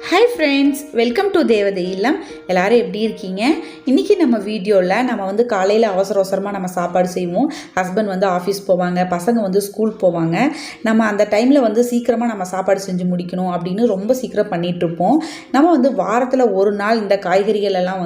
Hi friends, welcome to தேவதை இல்லம். எல்லோரும் எப்படி இருக்கீங்க? இன்றைக்கி நம்ம வீடியோவில் நம்ம காலையில் அவசரமாக நம்ம சாப்பாடு செய்வோம். ஹஸ்பண்ட் ஆஃபீஸ் போவாங்க, பசங்க ஸ்கூல் போவாங்க. நம்ம அந்த டைமில் சீக்கிரமாக நம்ம சாப்பாடு செஞ்சு முடிக்கணும் அப்படின்னு ரொம்ப சீக்கிரம் பண்ணிகிட்ருப்போம். நம்ம வாரத்தில் ஒரு நாள் இந்த காய்கறிகள் எல்லாம்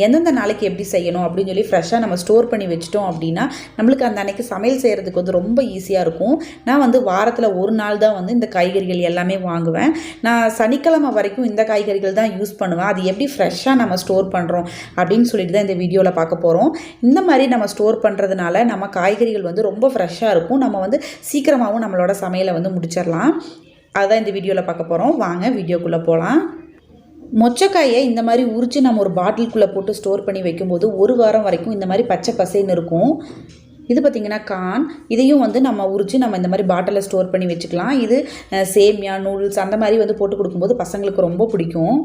எந்தெந்த நாளைக்கு எப்படி செய்யணும் அப்படின்னு சொல்லி ஃப்ரெஷ்ஷாக நம்ம ஸ்டோர் பண்ணி வச்சிட்டோம் அப்படின்னா நம்மளுக்கு அந்த அன்னைக்கு சமையல் செய்கிறதுக்கு ரொம்ப ஈஸியாக இருக்கும். நான் வாரத்தில் ஒரு நாள் தான் இந்த காய்கறிகள் எல்லாமே வாங்குவேன். நான் சனிக்கிழமை வரைக்கும் இந்த காய்கறிகள் தான் யூஸ் பண்ணுவேன். அது எப்படி ஃப்ரெஷ்ஷாக நம்ம ஸ்டோர் பண்ணுறோம் அப்படின்னு சொல்லிட்டு தான் இந்த வீடியோவில் பார்க்க போகிறோம். இந்த மாதிரி நம்ம ஸ்டோர் பண்ணுறதுனால நம்ம காய்கறிகள் ரொம்ப ஃப்ரெஷ்ஷாக இருக்கும். நம்ம சீக்கிரமாகவும் நம்மளோட சமையலை முடிச்சிடலாம். அதுதான் இந்த வீடியோவில் பார்க்க போகிறோம். வாங்க வீடியோக்குள்ளே போகலாம். மொச்சக்காயை இந்த மாதிரி உரித்து நம்ம ஒரு பாட்டிலுக்குள்ளே போட்டு ஸ்டோர் பண்ணி வைக்கும்போது ஒரு வாரம் வரைக்கும் இந்த மாதிரி பச்சை பசேன்னு இருக்கும். இது பார்த்திங்கன்னா கார்ன். இதையும் நம்ம உரித்து நம்ம இந்த மாதிரி பாட்டிலில் ஸ்டோர் பண்ணி வச்சுக்கலாம். இது சேமியா, நூடுல்ஸ் அந்த மாதிரி போட்டு கொடுக்கும்போது பசங்களுக்கு ரொம்ப பிடிக்கும்.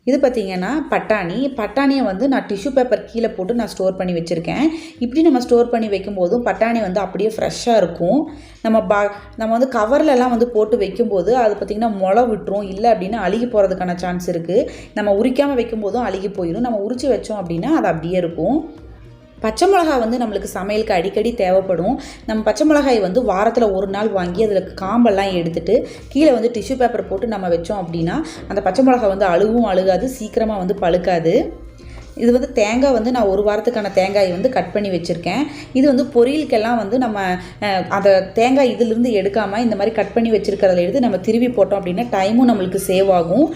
இது பார்த்திங்கன்னா பட்டாணியை நான் டிஷ்யூ பேப்பர் கீழே போட்டு நான் ஸ்டோர் பண்ணி வச்சுருக்கேன். இப்படி நம்ம ஸ்டோர் பண்ணி வைக்கும்போதும் பட்டாணி அப்படியே ஃப்ரெஷ்ஷாக இருக்கும். நம்ம கவர்லலாம் போட்டு வைக்கும்போது அது பார்த்திங்கன்னா முளை விட்டுரும், இல்லை அப்படின்னா அழுகி போகிறதுக்கான சான்ஸ் இருக்குது. நம்ம உரிக்காமல் வைக்கும்போதும் அழுகி போயிடும். நம்ம உரித்து வச்சோம் அப்படின்னா அது அப்படியே இருக்கும். பச்சை மிளகாய் நம்மளுக்கு சமையலுக்கு அடிக்கடி தேவைப்படும். நம்ம பச்சை மிளகாய் வாரத்தில் ஒரு நாள் வாங்கி அதில் காம்பெல்லாம் எடுத்துகிட்டு கீழே டிஷ்யூ பேப்பர் போட்டு நம்ம வச்சோம் அப்படின்னா அந்த பச்சை மிளகாய் அழுகாது, சீக்கிரமாக பழுக்காது. இது தேங்காய் நான் ஒரு வாரத்துக்கான தேங்காய் கட் பண்ணி வச்சுருக்கேன். இது பொரியலுக்கெல்லாம் நம்ம அந்த தேங்காய் இதிலிருந்து எடுக்காமல் இந்த மாதிரி கட் பண்ணி வச்சுருக்கிறத எடுத்து நம்ம திருவி போட்டோம் அப்படின்னா டைமும் நம்மளுக்கு சேவ் ஆகும்.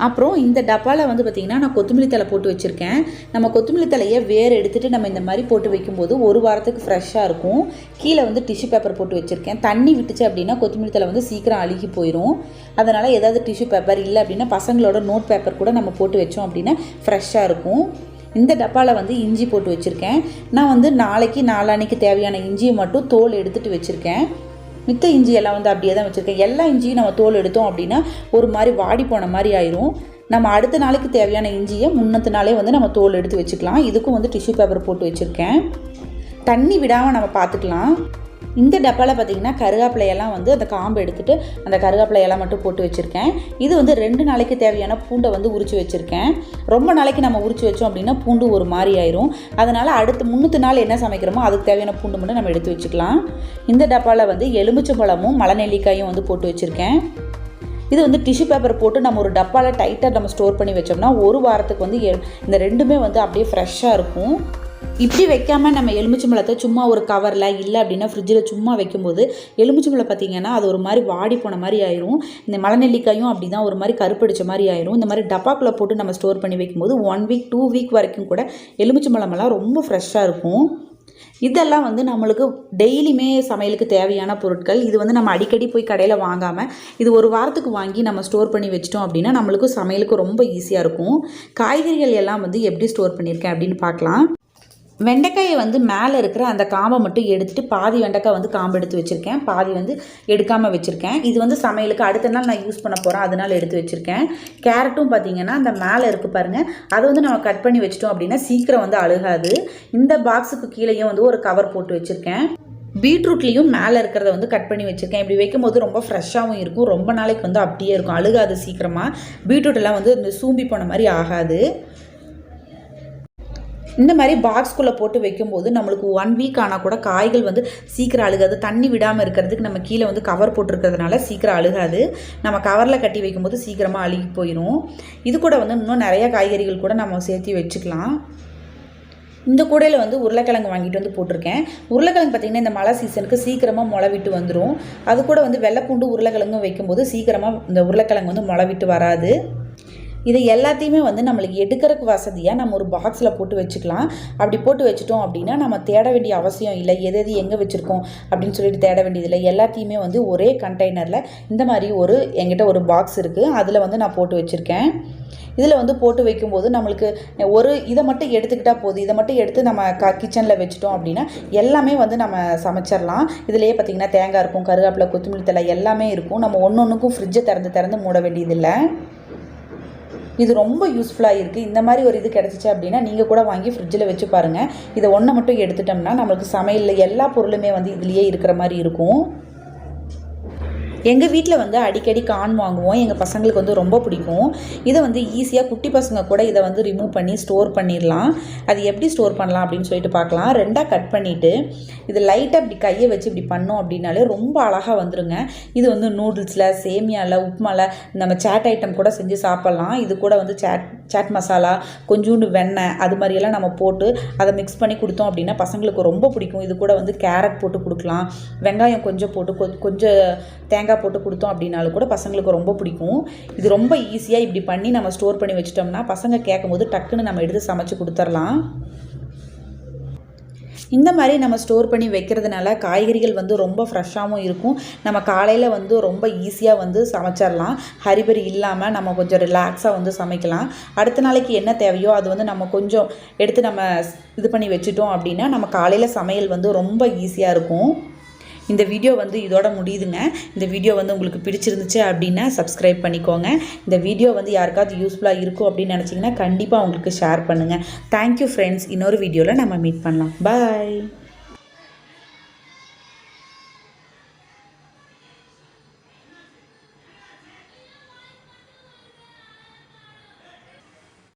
அப்புறம் இந்த டப்பாவில் பார்த்திங்கன்னா நான் கொத்தமல்லி தழை போட்டு வச்சுருக்கேன். நம்ம கொத்தமல்லி தலையை வேறு எடுத்துகிட்டு நம்ம இந்த மாதிரி போட்டு வைக்கும்போது ஒரு வாரத்துக்கு ஃப்ரெஷ்ஷாக இருக்கும். கீழே டிஷ்யூ பேப்பர் போட்டு வச்சுருக்கேன். தண்ணி விட்டுச்சு அப்படின்னா கொத்தமல்லி தழை சீக்கிரம் அழுகி போயிடும். அதனால் ஏதாவது டிஷ்யூ பேப்பர் இல்லை அப்படின்னா பசங்களோட நோட் பேப்பர் கூட நம்ம போட்டு வச்சோம் அப்படின்னா ஃப்ரெஷ்ஷாக இருக்கும். இந்த டப்பாவில் இஞ்சி போட்டு வச்சுருக்கேன். நான் நாளைக்கு நாளான்னைக்கு தேவையான இஞ்சியை மட்டும் தோல் எடுத்துகிட்டு வச்சுருக்கேன். மித்த இஞ்சி எல்லாம் அப்படியே தான் வச்சுருக்கேன். எல்லா இஞ்சியும் நம்ம தோல் எடுத்தோம் அப்படின்னா ஒரு மாதிரி வாடி போன மாதிரி ஆயிரும். நம்ம அடுத்த நாளைக்கு தேவையான இஞ்சியை முன்னத்து நாளே நம்ம தோல் எடுத்து வச்சுக்கலாம். இதுக்கும் டிஷ்யூ பேப்பர் போட்டு வச்சுருக்கேன். தண்ணி விடாமல் நம்ம பார்த்துக்கலாம். இந்த டப்பாவில் பார்த்திங்கன்னா கருவேப்பிலையெல்லாம் அந்த காம்பு எடுத்துகிட்டு அந்த கருவேப்பிலையெல்லாம் மட்டும் போட்டு வச்சுருக்கேன். இது 2 நாளைக்கு தேவையான பூண்டை உரித்து வச்சுருக்கேன். ரொம்ப நாளைக்கு நம்ம உரித்து வச்சோம் அப்படின்னா பூண்டு ஒரு மாதிரி ஆயிரும். அதனால் அடுத்து முன்னத்து நாள் என்ன சமைக்கிறோமோ அதுக்கு தேவையான பூண்டு மட்டும் நம்ம எடுத்து வச்சுக்கலாம். இந்த டப்பாவில் எலுமிச்சம்பழமும் மலை நெல்லிக்காயும் போட்டு வச்சுருக்கேன். இது டிஷ்யூ பேப்பர் போட்டு நம்ம ஒரு டப்பாவில் டைட்டாக நம்ம ஸ்டோர் பண்ணி வச்சோம்னா ஒரு வாரத்துக்கு இந்த ரெண்டுமே அப்படியே ஃப்ரெஷ்ஷாக இருக்கும். இப்படி வைக்காமல் நம்ம எலுமிச்சம்பழத்தை சும்மா ஒரு கவரில் இல்லை அப்படின்னா ஃப்ரிட்ஜில் சும்மா வைக்கும்போது எலுமிச்சம்பழம் பார்த்திங்கன்னா அது ஒரு மாதிரி வாடி போன மாதிரி ஆயிரும். இந்த மலை நெல்லிக்காயும் அப்படி தான் ஒரு மாதிரி கருப்படிச்ச மாதிரி ஆயிரும். இந்த மாதிரி டப்பாக்குள்ளே போட்டு நம்ம ஸ்டோர் பண்ணி வைக்கும்போது 1 வீக் 2 வீக் வரைக்கும் கூட எலுமிச்சம்பழமெல்லாம் ரொம்ப ஃப்ரெஷ்ஷாக இருக்கும். இதெல்லாம் நம்மளுக்கு டெய்லியுமே சமையலுக்கு தேவையான பொருட்கள். இது நம்ம அடிக்கடி போய் கடையில் வாங்காமல் இது ஒரு வாரத்துக்கு வாங்கி நம்ம ஸ்டோர் பண்ணி வச்சிட்டோம் அப்படின்னா நம்மளுக்கு சமையலுக்கு ரொம்ப ஈஸியாக இருக்கும். காய்கறிகள் எல்லாம் எப்படி ஸ்டோர் பண்ணியிருக்கேன் அப்படின்னு பார்க்கலாம். வெண்டைக்காயை மேலே இருக்கிற அந்த காம்பை மட்டும் எடுத்துகிட்டு பாதி வெண்டைக்காய் காம்பு எடுத்து வச்சுருக்கேன், பாதி எடுக்காமல் வச்சுருக்கேன். இது சமையலுக்கு அடுத்த நாள் நான் யூஸ் பண்ண போகிறேன், அதனால் எடுத்து வச்சுருக்கேன். கேரட்டும் பார்த்திங்கன்னா அந்த மேலே இருக்குது பாருங்கள், அதை நம்ம கட் பண்ணி வச்சிட்டோம் அப்படின்னா சீக்கிரம் அழுகாது. இந்த பாக்ஸுக்கு கீழேயும் ஒரு கவர் போட்டு வச்சுருக்கேன். பீட்ரூட்லேயும் மேலே இருக்கிறத கட் பண்ணி வச்சுருக்கேன். இப்படி வைக்கும்போது ரொம்ப ஃப்ரெஷ்ஷாகவும் இருக்கும், ரொம்ப நாளைக்கு அப்படியே இருக்கும், அழுகாது சீக்கிரமாக. பீட்ரூட்டெல்லாம் இந்த சூம்பி போன மாதிரி ஆகாது. இந்த மாதிரி பாக்ஸ்குள்ளே போட்டு வைக்கும்போது நம்மளுக்கு 1 வீக் ஆனால் கூட காய்கள் சீக்கிரம் அழுகாது. தண்ணி விடாமல் இருக்கிறதுக்கு நம்ம கீழே கவர் போட்டிருக்கிறதுனால சீக்கிரம் அழுகாது. நம்ம கவரில் கட்டி வைக்கும்போது சீக்கிரமாக அழுகி போயிடும். இது கூட இன்னும் நிறையா காய்கறிகள் கூட நம்ம சேர்த்து வச்சுக்கலாம். இந்த கூடையில் உருளைக்கிழங்கு வாங்கிட்டு போட்டிருக்கேன். உருளைக்கிழங்கு பார்த்திங்கன்னா இந்த மழை சீசனுக்கு சீக்கிரமாக முளை விட்டு வந்துடும். அது கூட வெள்ளைப்பூண்டு உருளைக்கிழங்கும் வைக்கும்போது சீக்கிரமாக இந்த உருளைக்கிழங்கு முளை விட்டு வராது. இதை எல்லாத்தையுமே நம்மளுக்கு எடுக்கிறதுக்கு வசதியாக நம்ம ஒரு பாக்ஸில் போட்டு வச்சுக்கலாம். அப்படி போட்டு வச்சுட்டோம் அப்படின்னா நம்ம தேட வேண்டிய அவசியம் இல்லை. எது எங்கே வச்சுருக்கோம் அப்படின்னு சொல்லிட்டு தேட வேண்டியதில்லை. எல்லாத்தையுமே ஒரே கண்டெய்னரில் இந்த மாதிரி என்கிட்ட ஒரு பாக்ஸ் இருக்குது, அதில் நான் போட்டு வச்சுருக்கேன். இதில் போட்டு வைக்கும்போது நம்மளுக்கு இதை மட்டும் எடுத்துக்கிட்டால் போதும். இதை மட்டும் எடுத்து நம்ம கிச்சனில் வச்சுட்டோம் அப்படின்னா எல்லாமே நம்ம சமைச்சிடலாம். இதிலேயே பார்த்திங்கன்னா தேங்காய் இருக்கும், கருவேப்பிலை, கொத்தமல்லி தழை எல்லாமே இருக்கும். நம்ம ஒன்றுக்கும் ஃப்ரிட்ஜை திறந்து மூட வேண்டியதில்லை. இது ரொம்ப யூஸ்ஃபுல்லாக இருக்குது. இந்த மாதிரி ஒரு இது கிடச்சிச்சு அப்படின்னா நீங்கள் கூட வாங்கி ஃப்ரிட்ஜில் வச்சு பாருங்கள். இதை ஒன்றை மட்டும் எடுத்துட்டோம்னா நம்மளுக்கு சமையலில் எல்லா பொருளுமே இதுலேயே இருக்கிற மாதிரி இருக்கும். எங்கள் வீட்டில் வந்து அடிக்கடி கார்ன் வாங்குவோம். எங்கள் பசங்களுக்கு வந்து ரொம்ப பிடிக்கும். இதை வந்து ஈஸியாக குட்டி பசங்க கூட இதை வந்து ரிமூவ் பண்ணி ஸ்டோர் பண்ணிடலாம். அது எப்படி ஸ்டோர் பண்ணலாம் அப்படின்னு சொல்லிட்டு பார்க்கலாம். 2ஆக கட் பண்ணிவிட்டு இது லைட்டாக இப்படி கையை வச்சு இப்படி பண்ணோம் அப்படின்னாலே ரொம்ப அழகாக வந்துடுங்க. இது வந்து நூடுல்ஸில், சேமியாவில், உப்புமாவில் நம்ம சாட் ஐட்டம் கூட செஞ்சு சாப்பிட்லாம். இது கூட வந்து சாட் மசாலா, கொஞ்சோண்டு வெண்ணெய் அது மாதிரியெல்லாம் நம்ம போட்டு அதை மிக்ஸ் பண்ணி கொடுத்தோம் அப்படின்னா பசங்களுக்கு ரொம்ப பிடிக்கும். இது கூட வந்து கேரட் போட்டு கொடுக்கலாம், வெங்காயம் கொஞ்சம் போட்டு கொஞ்சம் தேங்காய் போட்டு கொடுத்தோம் அப்படின்னாலும் கூட பசங்களுக்கு ரொம்ப பிடிக்கும். இது ரொம்ப ஈஸியாக இப்படி பண்ணி நம்ம ஸ்டோர் பண்ணி வச்சிட்டோம்னா பசங்க கேட்கும்போது டக்குன்னு நம்ம எடுத்து சமைச்சு கொடுத்துடலாம். இந்த மாதிரி நம்ம ஸ்டோர் பண்ணி வைக்கிறதுனால காய்கறிகள் வந்து ரொம்ப ஃப்ரெஷ்ஷாகவும் இருக்கும். நம்ம காலையில் வந்து ரொம்ப ஈஸியாக வந்து சமைச்சிடலாம். ஹரிபரி இல்லாமல் நம்ம கொஞ்சம் ரிலாக்ஸாக வந்து சமைக்கலாம். அடுத்த நாளைக்கு என்ன தேவையோ அது வந்து நம்ம கொஞ்சம் எடுத்து நம்ம இது பண்ணி வச்சுட்டோம் அப்படின்னா நம்ம காலையில் சமையல் வந்து ரொம்ப ஈஸியாக இருக்கும். இந்த வீடியோ வந்து இதோட முடியுதுங்க. இந்த வீடியோ வந்து உங்களுக்கு பிடிச்சிருந்துச்சு அப்படின்னா சப்ஸ்கிரைப் பண்ணிக்கோங்க. இந்த வீடியோ வந்து யாருக்காவது யூஸ்ஃபுல்லாக இருக்கும் அப்படின்னு நினச்சிங்கன்னா கண்டிப்பாக உங்களுக்கு ஷேர் பண்ணுங்கள். Thank you friends. இன்னொரு வீடியோவில் நம்ம மீட் பண்ணலாம். பாய்.